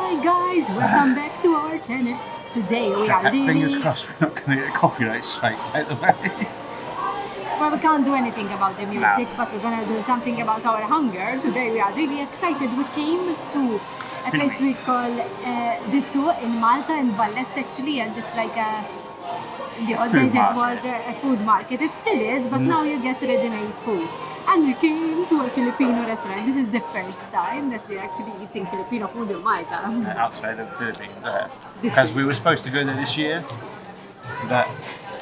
Hi guys, welcome back to our channel. Today we are Fingers really... crossed we're not going to get a copyright strike, by the way. Well, we can't do anything about the music, but we're gonna do something about our hunger. Today we are really excited. We came to a place we call Disu in Malta, in Valletta actually, and it's like a... In the old days it was a food market. It still is, but now you get ready-made food. And we came to a Filipino restaurant. This is the first time that we're actually eating Filipino food in Malta. Outside of the Philippines. Because we were supposed to go there this year. But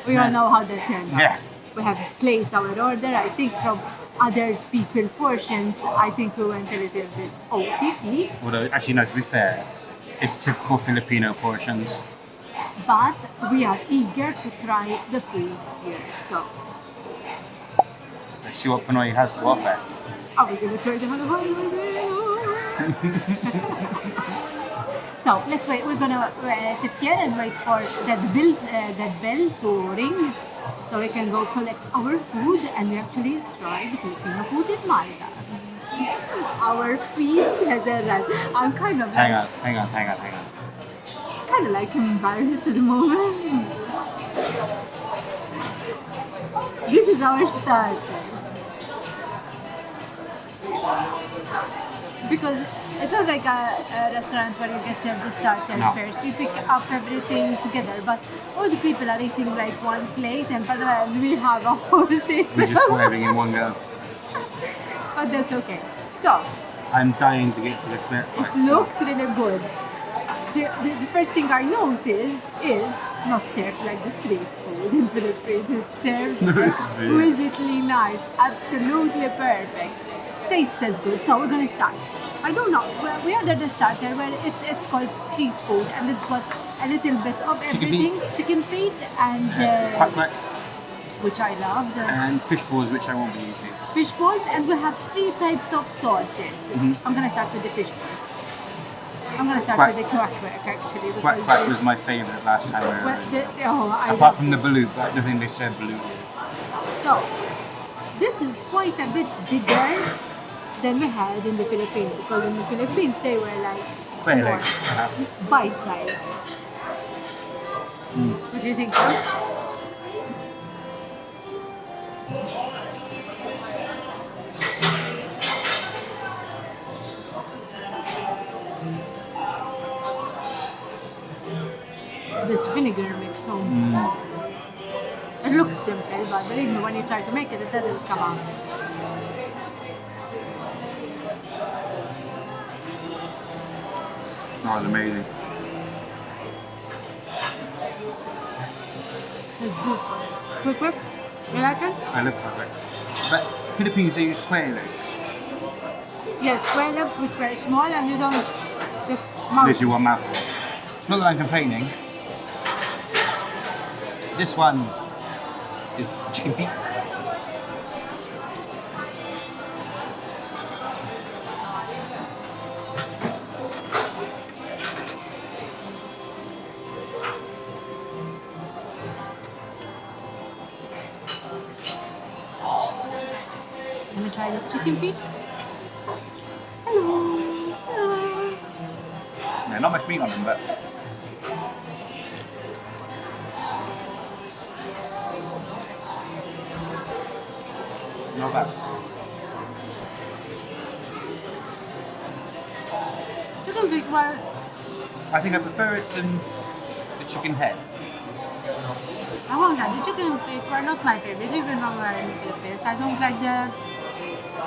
we all know how that turned out. Yeah. We have placed our order, I think, from others people portions. I think we went a little bit OTT. Although, actually, no, to be fair, it's typical Filipino portions. But we are eager to try the food here. So, Let's see what Pinoy has to offer. are we going to try the So, let's wait. We're going to sit here and wait for that bell to ring. So we can go collect our food and we actually try the Filipino food in Malta. Our feast has arrived. I'm kind of Hang on. kind of like embarrassed at the moment. This is our starter. Because it's not like a restaurant where you get served the starter first. You pick up everything together, but all the people are eating like one plate, and by the way, we have a whole thing. We just put everything in one go. But that's okay. So, I'm dying to get to the clip. it looks really good. The first thing I noticed is not served like the street food in Philippines. It's served exquisitely nice, absolutely perfect. Taste is good, so we're gonna start. I don't know, we ordered the starter where it's called street food and it's got a little bit of everything. Chicken feet and quack, which I love. and fish balls, which I won't be eating. Fish balls, and we have 3 types of sauces. I'm gonna start with the fish balls. I'm gonna start with the quack actually. Quack was my favourite last time we were in. I Apart from the balut, I don't think they said balut. So, this is quite a bit bigger than we had in the Philippines, because in the Philippines they were like small, bite size. What do you think? This vinegar makes so it looks simple, but believe me, when you try to make it, it doesn't come out. Oh, it's amazing. It's good. Quick. You like it? I love quack. But Philippines, they use quail eggs. Yes, quail eggs, which were small, and you don't just Literally one mouthful. Not that I'm complaining. This one is chicken feet. Let me try the chicken feet. Hello. Yeah, not much meat on them, but not bad. Chicken feet were... I think I prefer it than the chicken head. I won't lie, the chicken feet were not my favorite, even when we were in the Philippines. I don't like the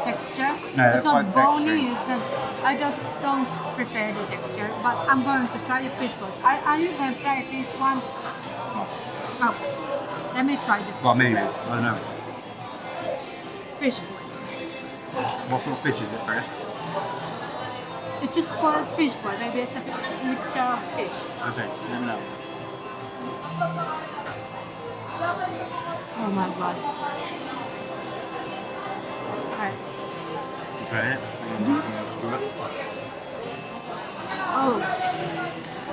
texture. No, it's not quite bony, textured. it's not... I just don't prefer the texture, but I'm going to try the fish balls. Are you going to try this one? Oh, let me try the Well, maybe. I don't know. fish ball. What sort of fish is it first? It's just called fish ball. Maybe it's a mixture of fish. Okay, let me know. Oh my god. Alright. Try it. Screw it. Oh,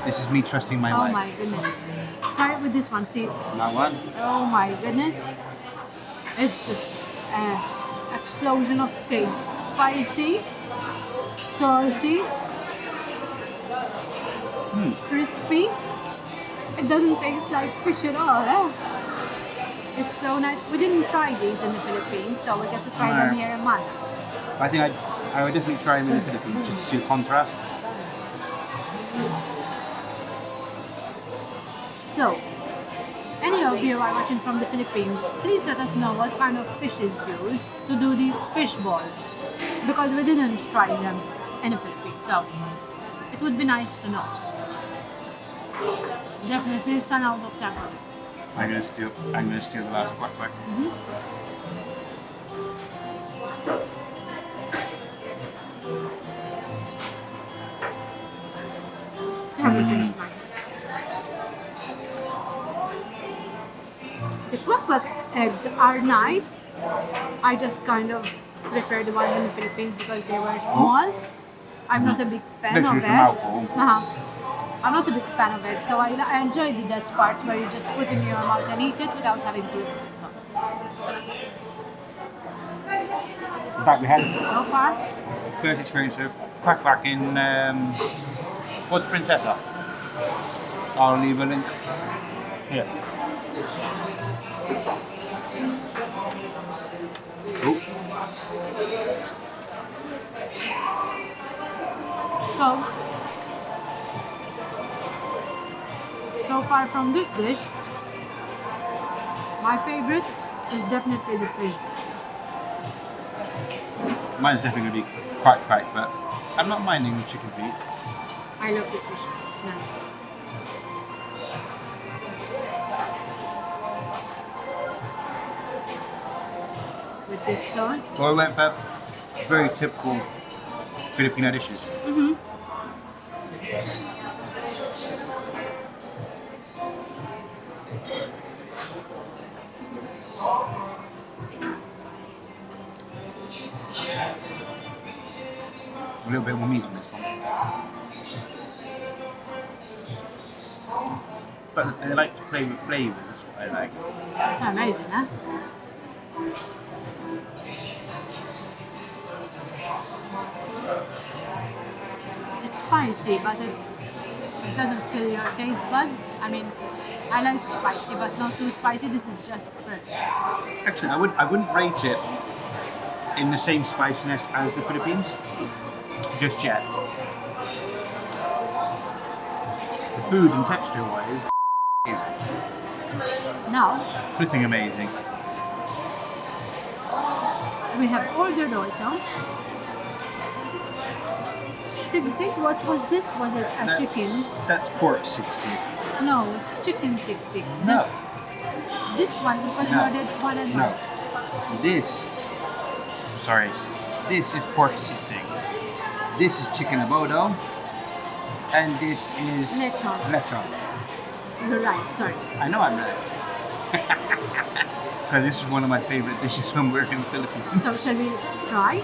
This is me trusting my wife. my goodness. Try it with this one, please. That one? Oh my goodness. It's just an explosion of taste. Spicy, salty, crispy. It doesn't taste like fish at all. Eh? It's so nice. We didn't try these in the Philippines, so we get to try them No. here in Malta. I think I would definitely try them in the Philippines just to see the contrast. So, any of you are watching from the Philippines, please let us know what kind of fish is used to do these fish balls. Because we didn't try them in the Philippines, so it would be nice to know. Definitely 10 out of 10. I'm gonna steal the last quack quack. Have we finished mine? The quack eggs are nice. I just kind of prefer the ones in the Philippines because they were small. I'm not a big fan Literally of from it. mouthful. I'm not a big fan of it, so I enjoyed that part where you just put in your mouth and eat it without having to. In fact, we had So far, first experience of quack quack in what's Princessa? I'll leave a link here. Oh, so far from this dish, my favorite is definitely the fish. mine's definitely gonna be quack quack, but I'm not minding the chicken feet. I love the fish. It's nice. With this sauce. So I went for very typical Filipino dishes. A little bit more meat on this one. But I like to play with flavours, that's what I like. Amazing, huh? It's spicy, but it doesn't kill your taste buds. I mean, I like spicy, but not too spicy. This is just perfect. Actually, I wouldn't rate it in the same spiciness as the Philippines, just yet. The food and texture-wise is Now, flipping amazing. we have ordered also Sisig. What was this? Was it a chicken? That's pork sisig. No, it's chicken sisig. No. That's this one because we No. ordered one and No. one. This is pork sisig. This is chicken abodo. And this is Lechon. lechon. You're right, sorry. I know I'm right. Because this is one of my favorite dishes when we're in the Philippines. So shall we try?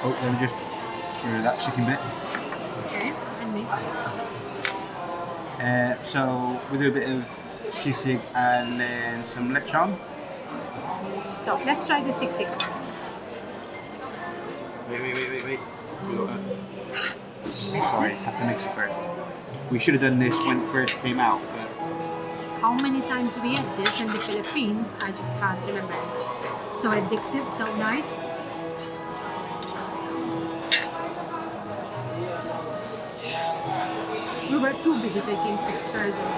Oh, let me just get rid of that chicken bit. Okay, and me. So we do a bit of sisig and then some lechon. So let's try the sisig first. Wait. Sorry, have to mix it first. We should have done this when it first came out, but How many times we had this in the Philippines, I just can't remember. It's so addictive, so nice. We were too busy taking pictures and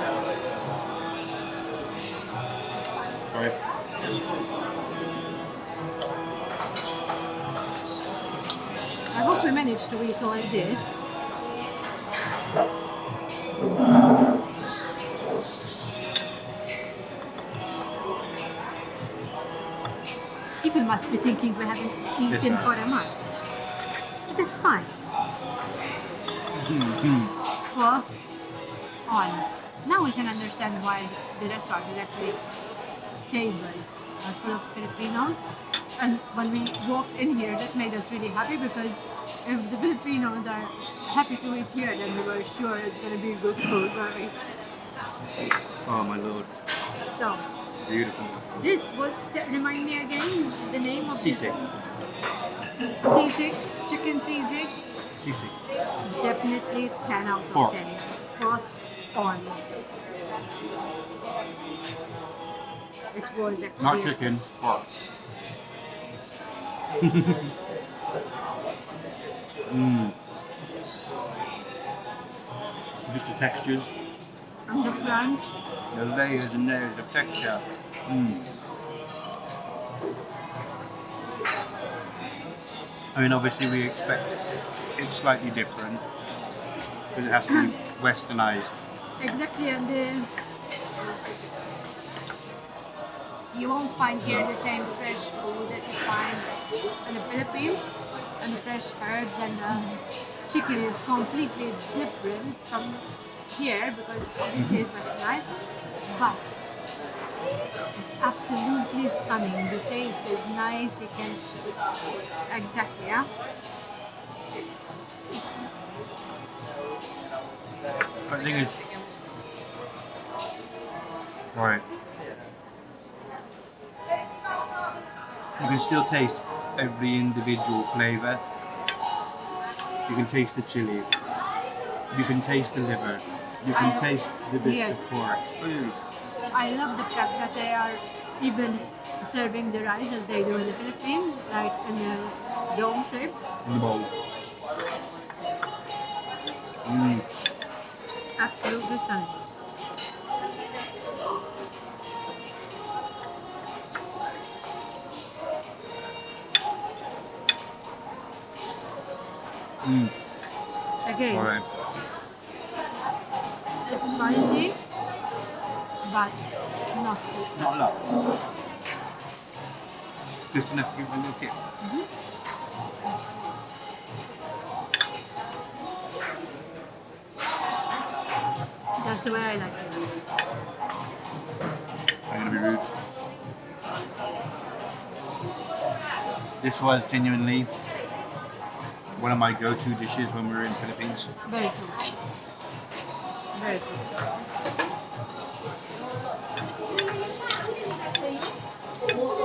sorry. I hope we managed to eat all this. People must be thinking we haven't eaten for a month. But that's fine. Spot on. Now we can understand why the restaurant is actually table full of Filipinos. And when we walked in here, that made us really happy because if the Filipinos are happy to eat here, then we were sure it's going to be good food, weren't we? Oh my lord. So, Beautiful. this was, remind me again, the name of Sisig. Sisig, chicken sisig. Sisig. Definitely 10 out of Pork. 10. Spot on. It was actually Not chicken, pork. Just the textures, and the crunch. the layers and layers of texture. I mean, obviously we expect it's slightly different because it has to be westernized. Exactly, and you won't find here the same fresh food that you find in the Philippines, and the fresh herbs and chicken is completely different from here because obviously it's westernized, but it's absolutely stunning. The taste is nice. You can exactly, yeah. But the thing is, right, you can still taste every individual flavour. You can taste the chili. You can taste the liver. You can taste the bits Yes. of pork. Ooh. I love the fact that they are even serving the rice as they do in the Philippines, like in the dome shape. In the bowl. Absolutely stunning. Again, Alright. it's spicy, but not too spicy. Not a lot. Just enough to give it a little kick. That's the way I like it. I'm gonna be rude. This was genuinely one of my go-to dishes when we were in Philippines. Very cool. Very cool.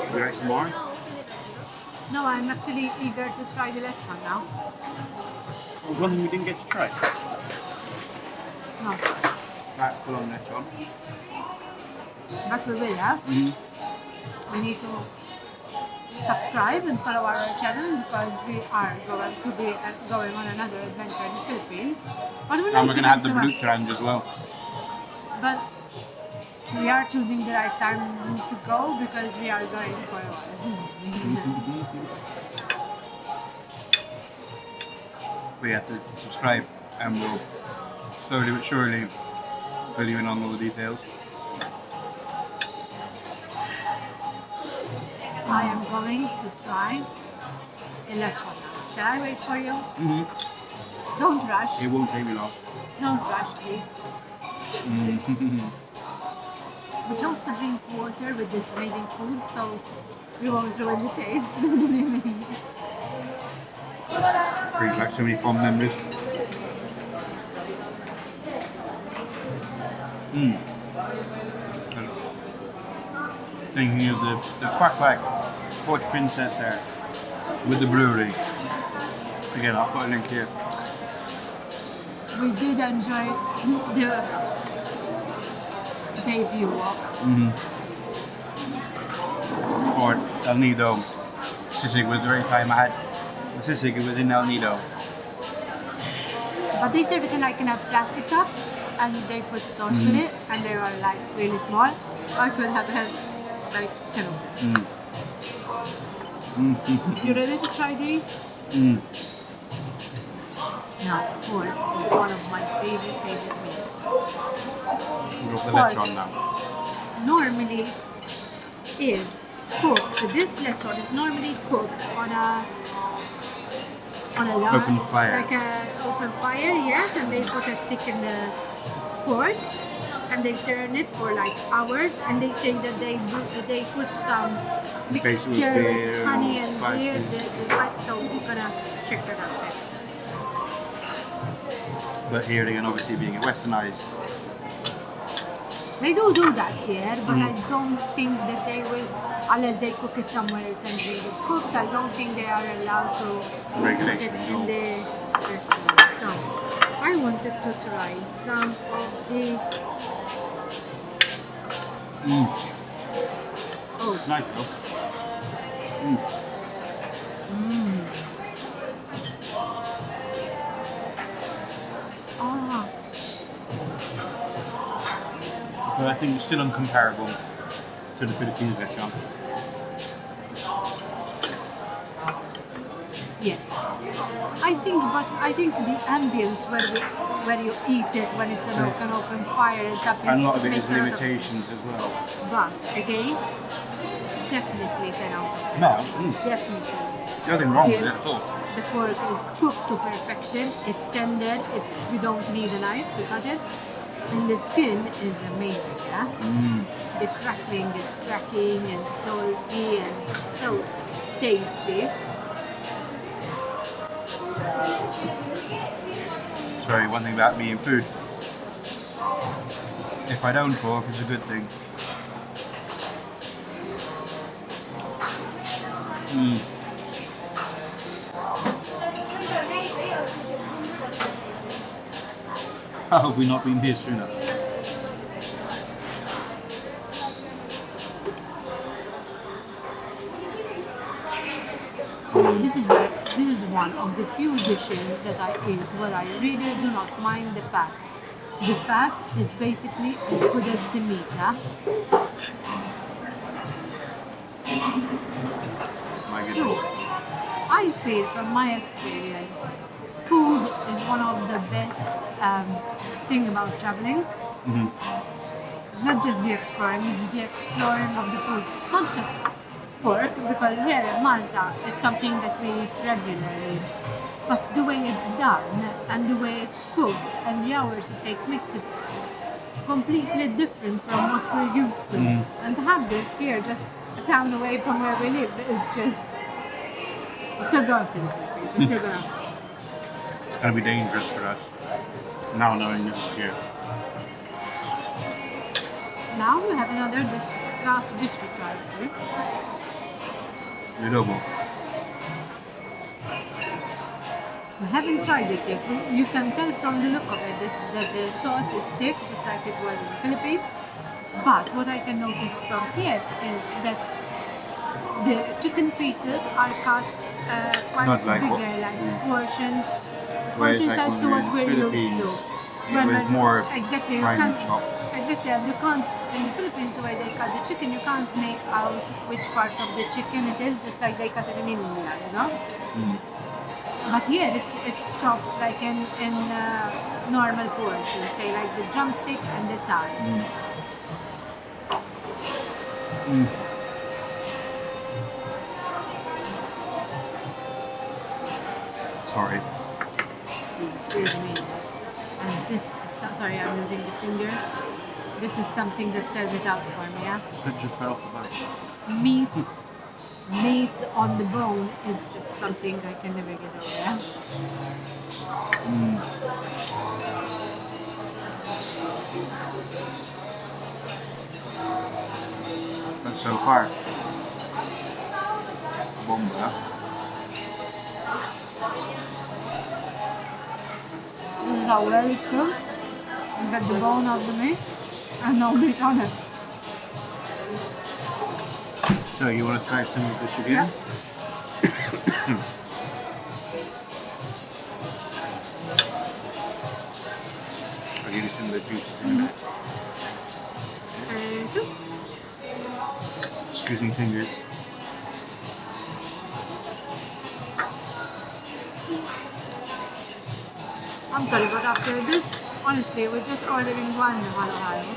Would you like some more? No, I'm actually eager to try the Lechon now. There's one thing we didn't get to try. No, That full-on lechon. but we will, yeah? We need to subscribe and follow our channel because we are going to be going on another adventure in the Philippines. But we're not And we're gonna have the giving too Brute Challenge as well. much. But we are choosing the right time to go because we are going for a while. We have to subscribe and we'll slowly but surely fill you in on all the details. I am going to try a lechon. Shall I wait for you? Don't rush. It won't take me long. Don't rush, please. We chose to drink water with this amazing food, so we won't ruin the taste. Brings back so many fond memories. Thinking of the quack Porch Princess there with the brewery. Again, I'll put a link here. We did enjoy the Bayview walk. Or El Nido. Sisig was the very time I had the Sisig, it was in El Nido. But they serve it in like in a plastic cup and they put sauce with it and they were like really small. I could have had like 10 of them. You ready to try these? Now, pork is one of my favorite meals. We'll go for the Pork. lechon now. Normally is cooked. This lechon is normally cooked on a log, Open fire. like a open fire, yes, and they put a stick in the pork and they turn it for like hours, and they say that they put some Based with mixture beer with honey and and beer, spices. the spice, so we're gonna check that out next. But here again, obviously being a westernized, They do that here, but I don't think that they will, unless they cook it somewhere else and leave it cooked, I don't think they are allowed to cook it Regulations, in no. the restaurant. So wanted to try some of the. Oh. Nice, though. Ah. But I think it's still uncomparable to the Philippines Lechon. Yes. I think the ambience where you eat it when it's an open fire and something. And a lot of it makes is a lot of- limitations as well. But again, definitely 10 out of 10. No, Definitely. nothing wrong with it at all. The pork is cooked to perfection. It's tender. You don't need a knife to cut it. And the skin is amazing, yeah? The crackling is cracking and salty and so tasty. Sorry, one thing about me and food. If I don't talk, it's a good thing. How have we not been here sooner? This is one of the few dishes that I eat where I really do not mind the fat. The fat is basically as good as the meat, yeah? My It's goodness. true. I feel from my experience, food is one of the best thing about traveling. Not just the exploring, it's the exploring of the food. It's not just pork, because here in Malta, it's something that we eat regularly. But the way it's done, and the way it's cooked, and the hours it takes makes it completely different from what we're used to. And to have this here, just a town away from where we live, is just... We're still going to the Philippines, we're still going. It's going to be dangerous for us. Now knowing this is here. Now we have another last dish to try. Adobo. We haven't tried it yet. You can tell from the look of it that the sauce is thick, just like it was in the Philippines. But what I can notice from here is that the chicken pieces are cut quite Not like bigger, what- like portions, Whereas portion like size when to we're what in we're used to. Philippines, it When was we're- more exactly, you fine can't, and chopped. exactly, and you can't, in the Philippines, the way they cut the chicken, you can't make out which part of the chicken it is, just like they cut it in India, you know? But here it's chopped like in normal portions, say like the drumstick and the thigh. Sorry. Excuse me. And this is, sorry, I'm using the fingers. This is something that served it out for me, yeah? It just fell off the back. Meat on the bone is just something I can never get over, yeah? But so far, bomba. This is how well it's cooked. You got the bone of the meat and no meat on it. So you want to try some of the chicken? Yeah. I'll give you some of the juices in a minute. Thank you. Squeezing fingers. I'm sorry, but after this, honestly, we're just ordering one halo halo.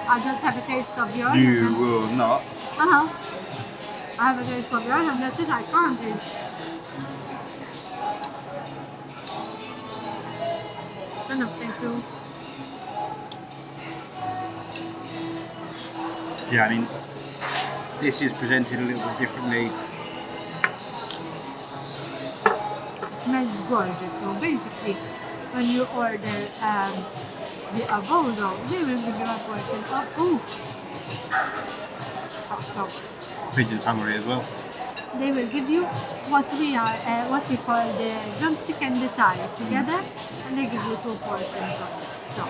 I just have a taste of yours. You will not. I have a taste of yours and that's it, I can't eat. Enough, thank you. Yeah, I mean, this is presented a little bit differently. It smells gorgeous. So basically, when you order the avocado, they will give you a portion of, ooh, close. Pigeon's hungry as well. they will give you what we call the drumstick and the thigh together, and they give you 2 portions of it. So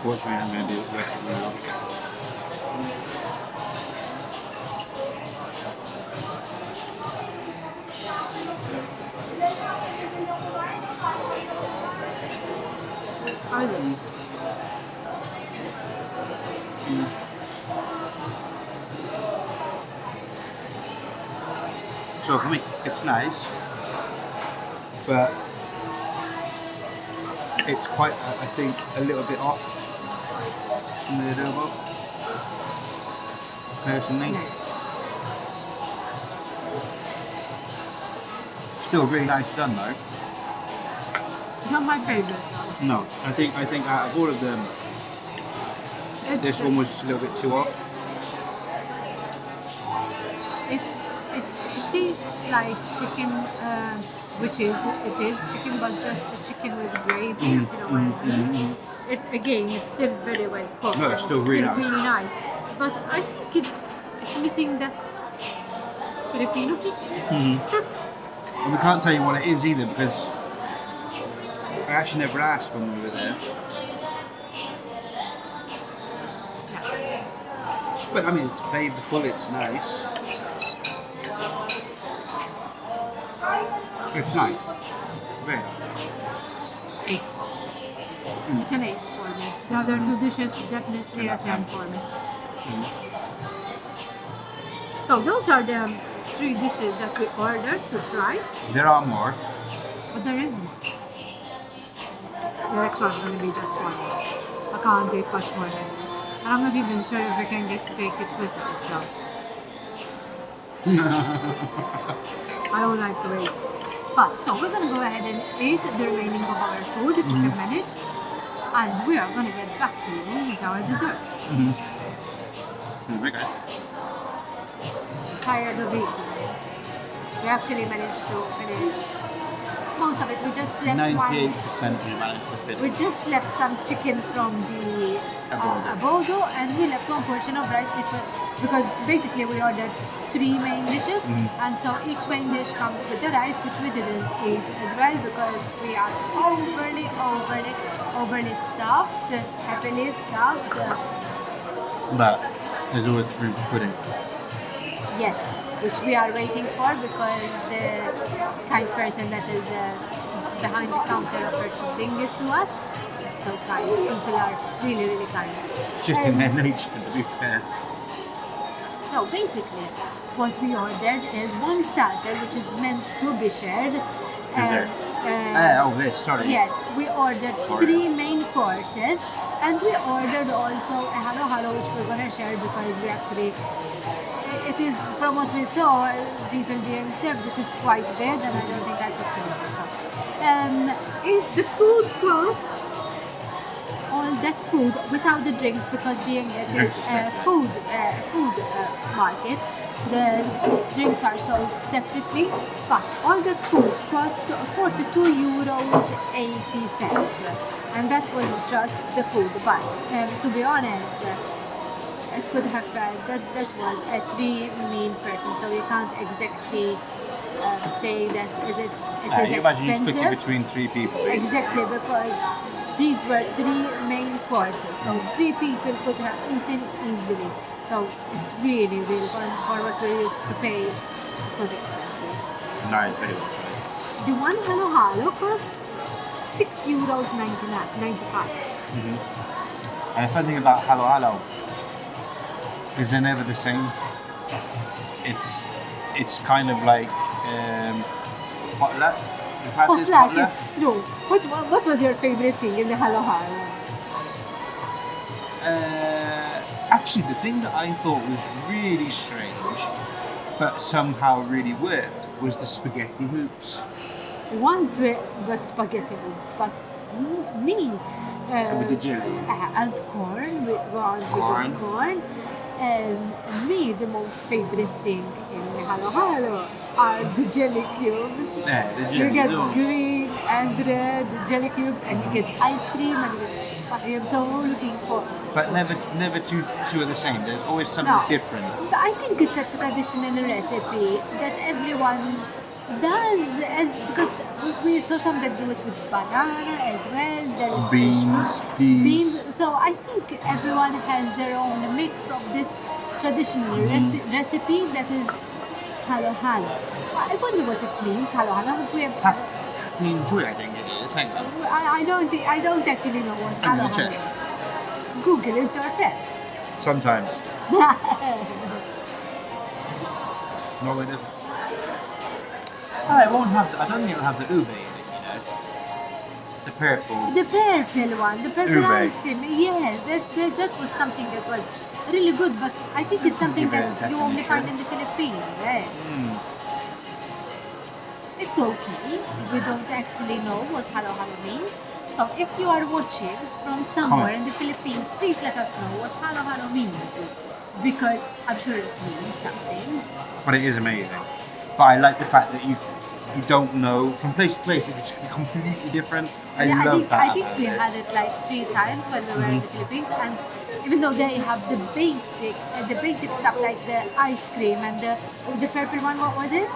Unfortunately, I'm going to do the rest of the meal. are they? So for me, it's nice, but it's quite, I think, a little bit off from the adobo, personally. No. Still really nice done though. Not my favorite. No, I think out of all of them, this one was just a little bit too off. It tastes like chicken, which is chicken, but just a chicken with gravy. You know what I mean? It's again, it's still very well cooked. No, it's and still really really nice. nice. But I think it's missing that Filipino kick. And we can't tell you what it is either because I actually never asked when we were there. But I mean, it's flavorful, it's nice. It's nice. Very nice. 8. It's an 8 for me. The other 2 dishes definitely a 10 for me. So those are the 3 dishes that we ordered to try, There are more. but there is more. The next one's going to be just one. I can't take much more than that. And I'm not even sure if I can get to take it with me, so. I don't like to wait. But, so we're going to go ahead and eat the remaining of our food if we can manage. And we are going to get back to you with our dessert. Very good. Tired of eating. We actually managed to finish most of it. We just left 98% we managed to finish. We just left some chicken from the abodo, and we left 1 portion of rice, which was because basically we ordered 3 main dishes, and so each main dish comes with the rice, which we didn't eat as well because we are overly stuffed, heavily stuffed. But there's always room for pudding. Yes, which we are waiting for because the kind person that is behind the counter offered to bring it to us. It's so kind. People are really, really kind. It's just in their nature, to be fair. So basically, what we ordered is 1 starter, which is meant to be shared. Dessert. This, sorry. Yes, we ordered 3 main courses, and we ordered also a halo halo, which we're gonna share because we actually. It is, from what we saw, people being served, it is quite big, and I don't think I could finish it. So, the food costs all that food without the drinks, because being that it's a food market, the drinks are sold separately. But all that food cost €42.80, and that was just the food. But to be honest, it could have that was a 3 meal person, so you can't exactly say that it is You imagine you split it expensive. between 3 people. Exactly, because these were 3 main courses, so 3 people could have eaten easily. So it's really, really for what we used to pay. It was expensive. No, very well. The one halo halo cost €6.95. And the fun thing about halo halo is they're never the same. It's kind of like potluck. The past is Potluck potluck. is true. What was your favorite thing in the halo halo? Actually, the thing that I thought was really strange, but somehow really worked, was the spaghetti hoops. Once we got spaghetti hoops, but me. With the jelly. And corn. We got corn. Me, the most favorite thing in halo halo are the jelly cubes. Yeah, the jelly. You get green and red jelly cubes, and you get ice cream, and you get I am so looking for. But never two are the same. There's always something No. different. But I think it's a traditional recipe that everyone does, because we saw some that do it with banana as well. There is Beans, peas. So I think everyone has their own mix of this traditional recipe that is halo halo. I wonder what it means, halo halo. We enjoy, I think it is. Hang on. I don't actually know what I'm halo gonna halo. check. Google is your friend. Sometimes. No, it isn't. Oh, it won't have. I don't think it'll have the ube in it. You know, the purple. The purple one, the purple Ube. ice cream. Yes, that was something that was really good, but I think it's something give it a that you only find in definition. the Philippines. Yeah. It's okay if we don't actually know what halo halo means. So if you are watching from somewhere in the Philippines, please let us know what halo halo means, because I'm sure it means something. But it is amazing. But I like the fact that you don't know from place to place. It can be completely different. I Yeah, love that. I think we had it like 3 times when we were in the Philippines, and even though they have the basic stuff like the ice cream and the purple one, what was it?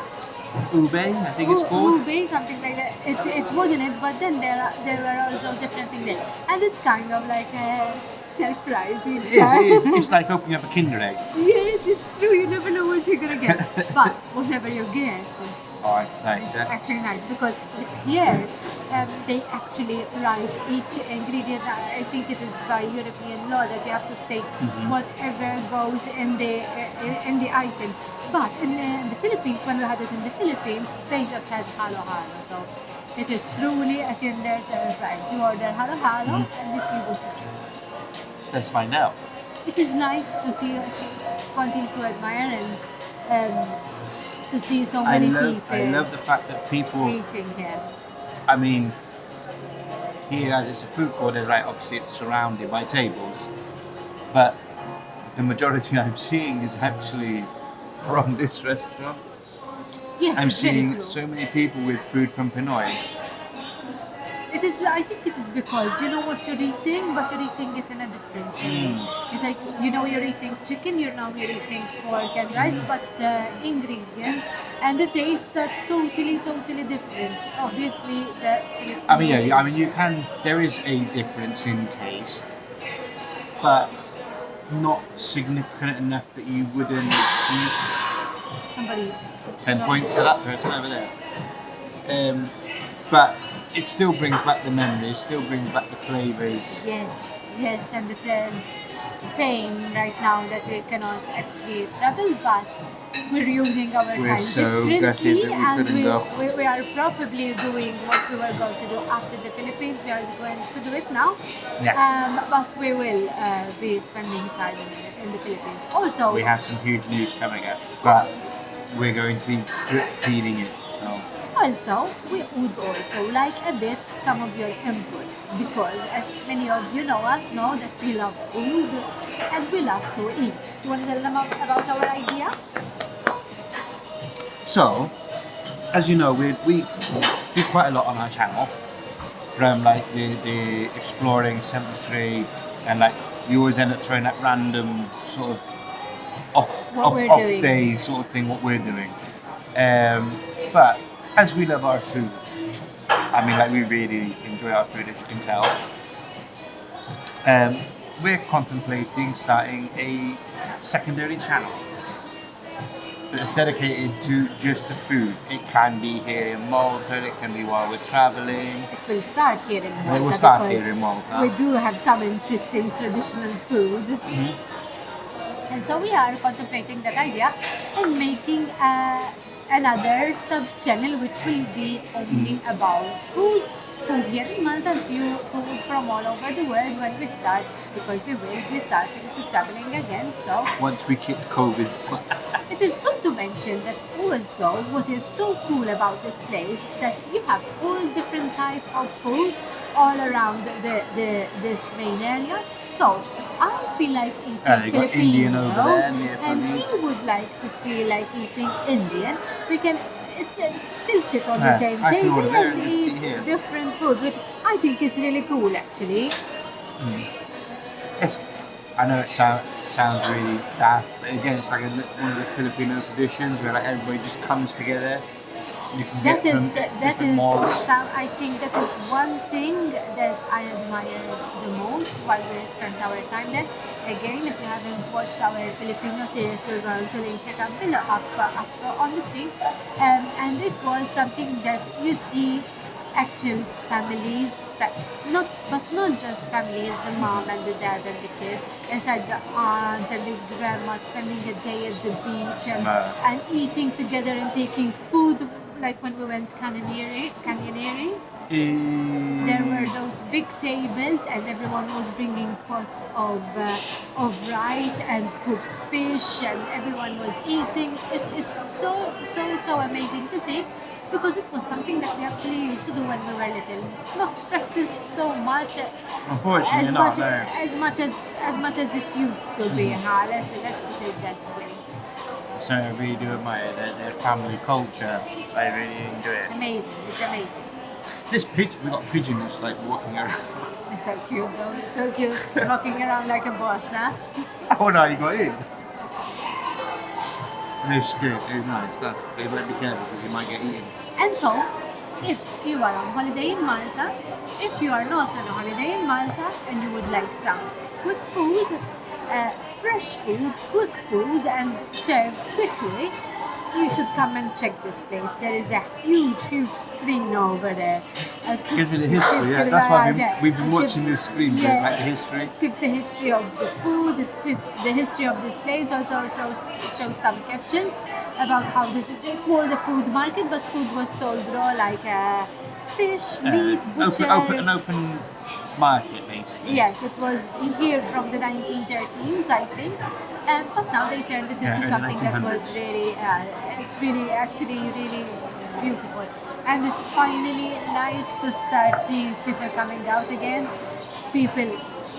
Ube, I think it's called. Ube, something like that. It wasn't it, but then there were also different things there, and it's kind of like a surprise. It is. It's like opening up a Kinder egg. Yes, it's true. You never know what you're gonna get, but whatever you get. Oh, it's nice. Yeah? Actually nice, because here they actually write each ingredient. I think it is by European law that you have to state whatever goes in the item. But in the Philippines, when we had it in the Philippines, they just had halo halo. So it is truly a Kinder surprise. You order halo halo and you see what you get. So let's find out. It is nice to see, one thing to admire, and to see so many people. I love the fact that people. Eating here. I mean, here as it's a food court, it's right opposite, it's surrounded by tables. But the majority I'm seeing is actually from this restaurant. Yes, I'm it's very seeing true. so many people with food from Pinoy. It is. I think it is because you know what you're eating, but you're eating it in a different way. It's like you're eating chicken, you're eating pork and rice, but the ingredients and the tastes are totally different. Obviously, You can. There is a difference in taste, but not significant enough that you wouldn't eat. Somebody. 10 points to that person over there. But it still brings back the memories, still brings back the flavours. Yes, and it's a pain right now that we cannot actually travel, but we're using our We're time so differently, gutted that we and couldn't go. we are probably doing what we were going to do after the Philippines. We are going to do it now, but we will be spending time in the Philippines. Also, We have some huge news coming up, but we're going to be drip feeding it. So Also, we would also like a bit some of your input, because as many of you know us know that we love food and we love to eat. You want to tell them about our idea? So, as you know, we do quite a lot on our channel, from like the exploring 73, and like you always end up throwing that random sort of off doing. day sort of thing, what we're doing. But as we love our food, I mean, like we really enjoy our food, as you can tell. We're contemplating starting a secondary channel that's dedicated to just the food. It can be here in Malta, it can be while we're traveling. It will start here in Malta. It will start because here in Malta. We do have some interesting traditional food. And so we are contemplating that idea and making another sub-channel which will be only about food here in Malta, and food from all over the world when we start, because we will be starting to traveling again. So Once we kick COVID. it is good to mention that also what is so cool about this place, that you have all different type of food all around this main area. So I feel like eating you got Filipino, Indian over there, and Nepalese. we would like to feel like eating Indian. We can still sit on the Yeah, same I can table order there and and just eat eat here. different food, which I think is really cool actually. It's, I know it sounds really daft, but again, it's like one of the Filipino traditions where like everybody just comes together. You can That get is from that different is malls. I think that is one thing that I admire the most while we spent our time there. Again, if you haven't watched our Filipino series, we're going to link it up below, up on the screen. And it was something that you see actual families, but not just families, the mom and the dad and the kid, inside the aunts and the grandma spending a day at the beach and eating together and taking food, like when we went canyoneering. There were those big tables and everyone was bringing pots of rice and cooked fish and everyone was eating. It is so amazing to see because it was something that we actually used to do when we were little. It's not practiced so much Unfortunately, as not. much No. as much as it used to be. Let's put it that way. So I really do admire their family culture. I really enjoy it. Amazing, it's amazing. This pigeon, we got a pigeon that's like walking around. It's so cute though. It's so cute, walking around like a boss, huh? Oh no, you got in. No screw. Oh no, it's that. They better be careful because you might get eaten. And so, if you are on holiday in Malta, if you are not on a holiday in Malta and you would like some quick food, fresh food, quick food and served quickly, you should come and check this place. There is a huge screen over there. Gives you the history, yeah. That's why we've been watching this screen, like the history. It gives the history of the food, the history of this place. Also shows some captions about how it was a food market, but food was sold raw, like fish, meat, butcher. An open market, basically. Yes, it was here from the 1913s, I think. But now they turned it into something that was really, it's really actually really beautiful. And it's finally nice to start seeing people coming out again, people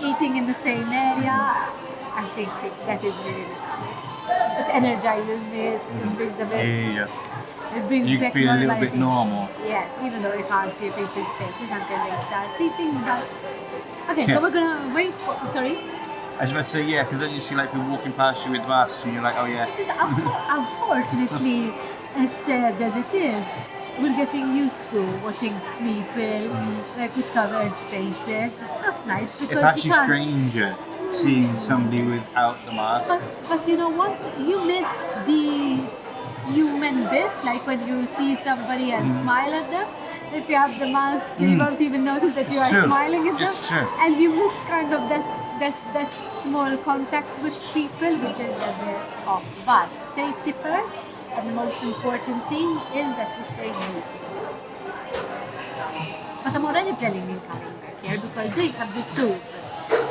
eating in the same area. I think that is really nice. It energizes me, it brings a bit, it brings you back feel a little normality. bit normal. Yes, even though you can't see people's faces until they start eating. But okay, so we're gonna wait for. Sorry. I was about to say yeah, because then you see like people walking past you with masks, and you're like, oh yeah. It is unfortunately, as sad as it is, we're getting used to watching people like with covered faces. It's not nice because It's actually you can't. stranger seeing somebody without the mask. But you know what? You miss the human bit, like when you see somebody and smile at them. If you have the mask, you won't even notice that you are true. smiling at them. It's true. And you miss kind of that small contact with people, which is a bit off. But safety first, and the most important thing is that we stay healthy. But I'm already planning on coming back here because they have the soup.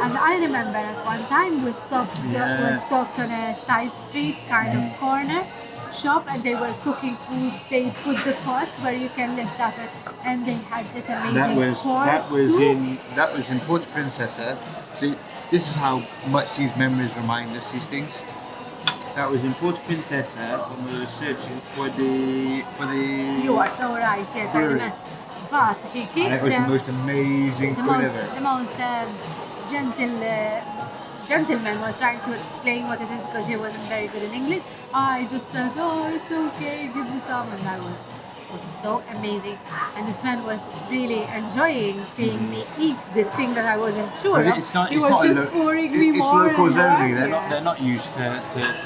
And I remember at one time we stopped on a side street kind of corner shop and they were cooking food. They put the pots where you can lift up it, and they had this amazing pork soup. That was in Porto Princesa. See, this is how much these memories remind us these things. That was in Porto Princesa when we were searching for the. You are so right. Yes, I remember. But he And gave it was the them most amazing the food most ever. the most gentleman was trying to explain what it is because he wasn't very good in English. I just said, oh, it's okay, give me some, and that was so amazing. And this man was really enjoying seeing me eat this thing that I wasn't sure of. He was just pouring me more. It's locals and more. only. They're Yeah. not used to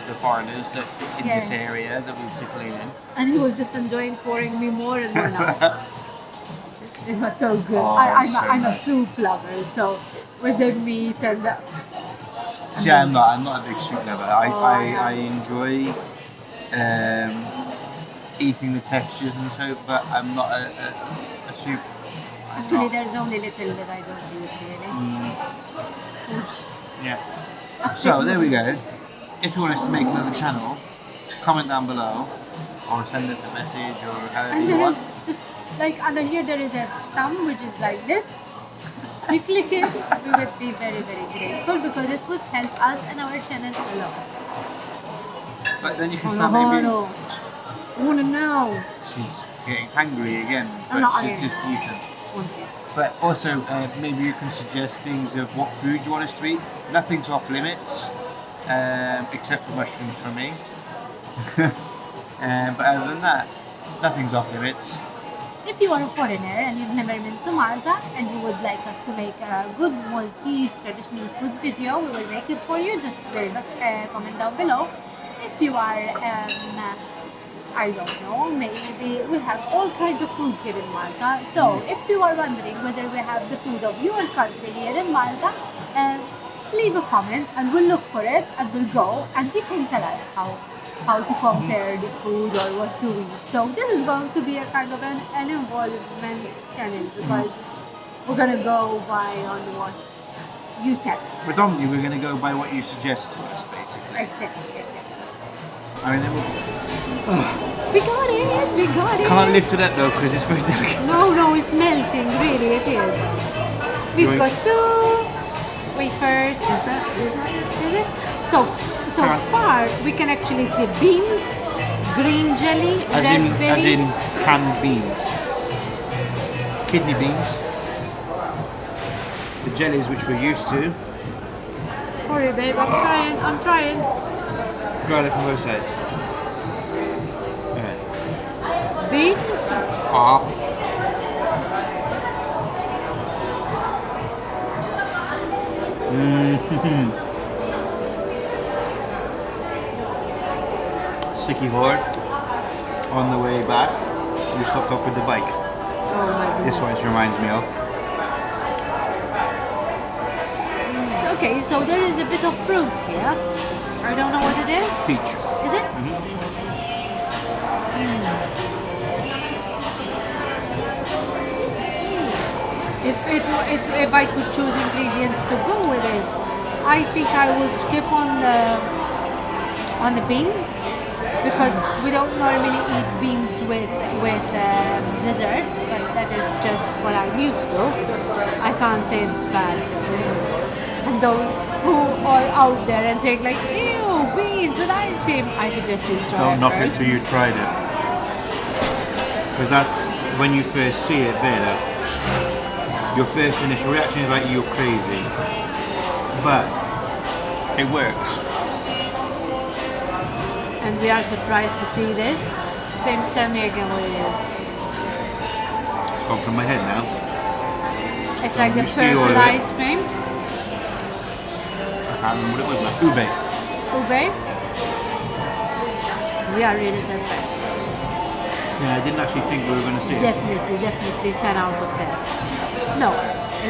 the foreigners that in this area that we're typically in. And he was just enjoying pouring me more and more now. It was so good. Oh, I'm a soup lover, so with the meat and the. See, I'm not a big soup lover. I enjoy eating the textures and so, but I'm not a soup. Actually, there's only little that I don't eat really. Oops. Yeah. So there we go. If you want us to make another channel, comment down below, or send us a message, or however And you there want. is just like under here there is a thumb which is like this. We click it, we would be very grateful because it would help us and our channel a lot. But then you can start maybe. I wanna know. She's getting hungry again, I'm but not she's hungry. just eaten. Just want to. But also, maybe you can suggest things of what food you want us to eat. Nothing's off limits, except for mushrooms for me. But other than that, nothing's off limits. If you are a foreigner and you've never been to Malta and you would like us to make a good Maltese traditional food video, we will make it for you. Just leave a comment down below. If you are, I don't know, maybe we have all kinds of food here in Malta. So if you are wondering whether we have the food of your country here in Malta, leave a comment and we'll look for it and we'll go and you can tell us how to compare the food or what to eat. So this is going to be a kind of an involvement channel because we're going to go by on what you tell us. Predominantly, we're going to go by what you suggest to us, basically. Exactly. I mean, We got it! can't lift it up though because it's very delicate. No, it's melting, really, it is. We've got 2 wafers. Is it? So far, we can actually see beans, green jelly, red belly. As in canned beans. Kidney beans. The jellies which we're used to. Sorry, babe, I'm trying. Try it from both sides. Yeah. Beans, Sicky horde. On the way back, we stopped off with the bike. oh my goodness. This one reminds me of. Okay, so there is a bit of fruit here. I don't know what it is. Peach. Is it? If I could choose ingredients to go with it, I think I would skip on the beans because we don't normally eat beans with dessert, but that is just what I'm used to. I can't say bad. And those who are out there and saying like, ew, beans with ice cream, I suggest you try Don't it knock it first. till you tried it. Because that's when you first see it there. Your first initial reaction is like you're crazy. But it works. And we are surprised to see this. Tell me again what it is. It's gone from my head now. It's like the You steal all purple of it. ice cream. I can't remember what it was now. Ube. Ube. We are really surprised. Yeah, I didn't actually think we were going to see it. Definitely 10 out of 10. No,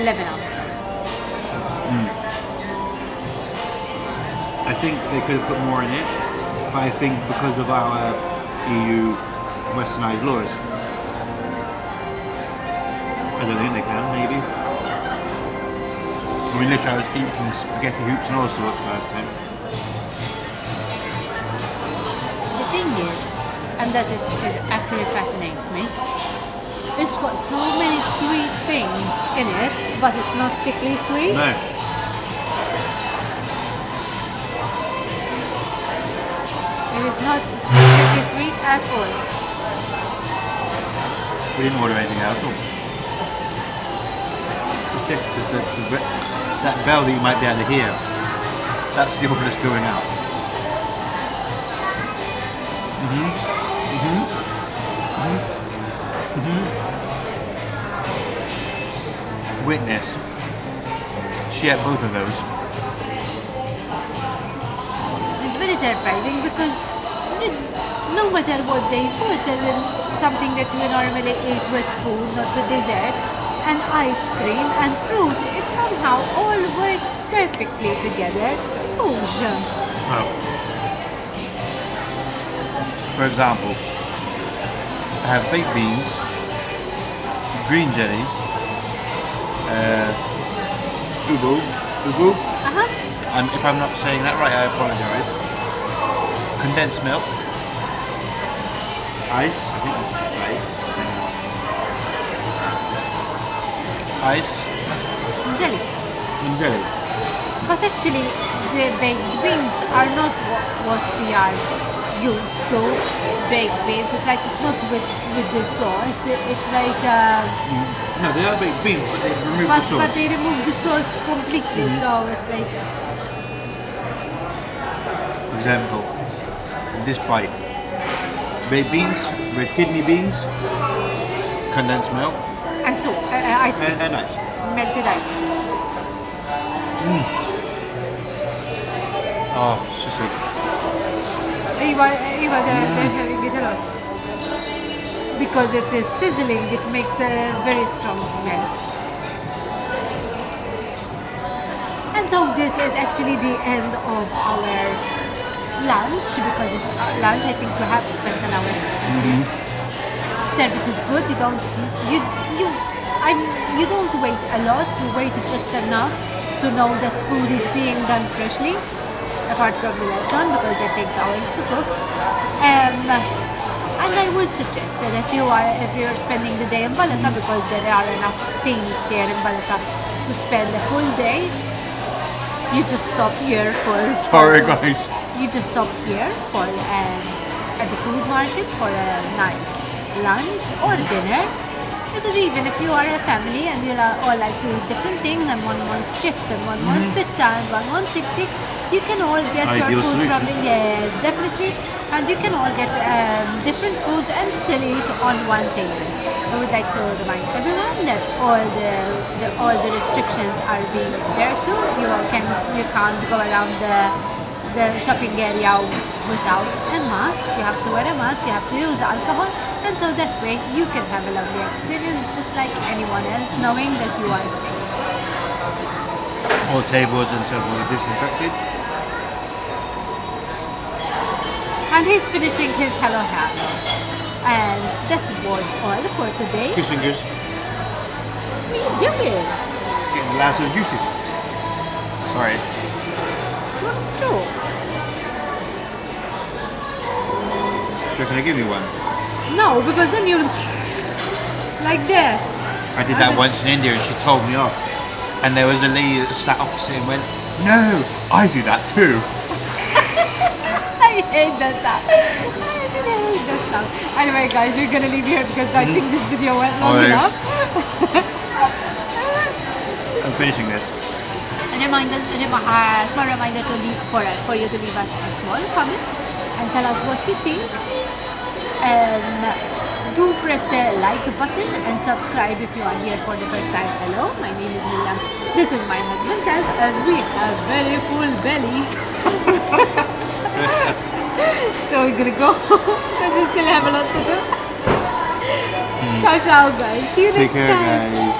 11 out of 10. I think they could have put more in it, but I think because of our EU westernised laws, I don't think they can, maybe. I mean, literally I was eating spaghetti hoops and all sorts last time. The thing is, and that it actually fascinates me, it's got so many sweet things in it, but it's not sickly sweet. No. It is not sickly sweet at all. We didn't order anything else. It's just that bell that you might be able to hear. That's the order that's going out. Witness. She had both of those. It's very surprising because no matter what they put, something that we normally eat with food, not with dessert, and ice cream and fruit, it somehow all works perfectly together. Oh, Well, for example, I have baked beans, green jelly, ubu, and if I'm not saying that right, I apologise. Condensed milk, ice, I think that's just ice, jelly. and jelly. But actually, the baked beans are not what we are used to. Baked beans, it's like it's not with the sauce. It's like No, they are baked beans, but they remove the sauce. But they remove the sauce completely, so it's like... For example, this bite. Baked beans, red kidney beans, condensed milk, And so, ice cream. and ice. Melted ice. Oh, sisig. Eva, they're having it a lot. Because it is sizzling, it makes a very strong smell. And so this is actually the end of our lunch, because it's lunch. I think we have spent an hour. Service is good. You don't wait a lot. You wait just enough to know that food is being done freshly. Apart from the lechon, because that takes hours to cook. And I would suggest that if you're spending the day in Malta, because there are enough things here in Malta to spend a full day, you just stop here Sorry, guys. You just stop here at the food market for a nice lunch or dinner. Because even if you are a family and you all like to eat different things, and one wants chips and one wants pizza and one wants sisig, you can all get Ideal your food solution. from the... Yes, definitely. And you can all get different foods and still eat on one table. I would like to remind everyone that all the restrictions are being adhered to. You can't go around the shopping area without a mask. You have to wear a mask, you have to use alcohol, and so that way you can have a lovely experience just like anyone else, knowing that you are safe. All tables and so on are disinfected. And he's finishing his hello hello. And that was all for today. Two fingers. What are you doing? Getting the last of the juices. Sorry. What's true? Can I give you one? No, because then you're like that. I did that once in India and she told me off. And there was a lady that sat opposite and went, "No, I do that too." I hate that sound. I really hate that sound. Anyway, guys, we're gonna leave here because I think this video went long enough. I'm finishing this. Small reminder for you to leave us a small comment and tell us what you think. Do press the like button and subscribe if you are here for the first time. Hello, my name is Miriam. This is my husband Ted, and we have very full belly. So we're gonna go because we still have a lot to do. Ciao, ciao, guys. See you Take next care, time. guys.